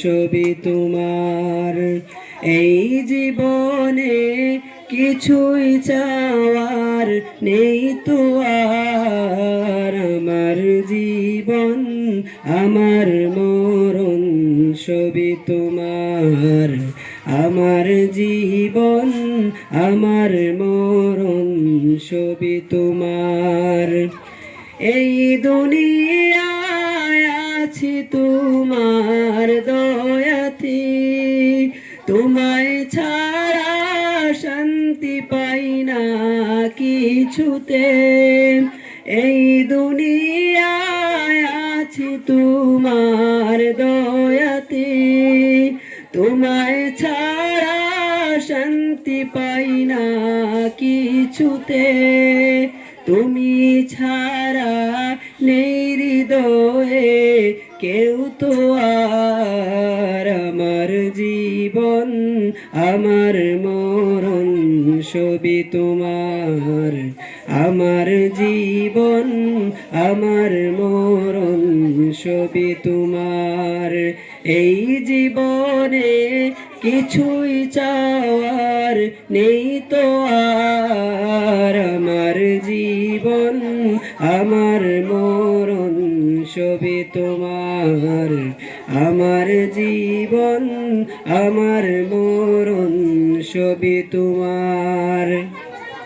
ছবি তোমার। এই জীবনে কিছুই চাওয়ার নেই তো আর, আমার জীবন আমার মরণ ছবি তোমার। আমার জীবন আমার মরণ ছবি তোমার। এই দুনিয়ায় আছি তোমার দয়াতে, তোমায় ছাড়া শান্তি পাই না কিছুতে। এই দুনিয়ায় আছি তোমার দয়াতে, তোমায় ছাড়া শান্তি পাই না কিছুতে। তুমি ছাড়া নেই হৃদয়ে কেউ তো আর, আমার জীবন আমার মরণ ছবি তোমার। আমার জীবন আমার মরণ ছবি তোমার। এই জীবনে কিছুই চাওয়ার নেই তো আর, আমার জীবন আমার মরণ ছবি তোমার। আমার জীবন আমার মরণ ছবি তোমার।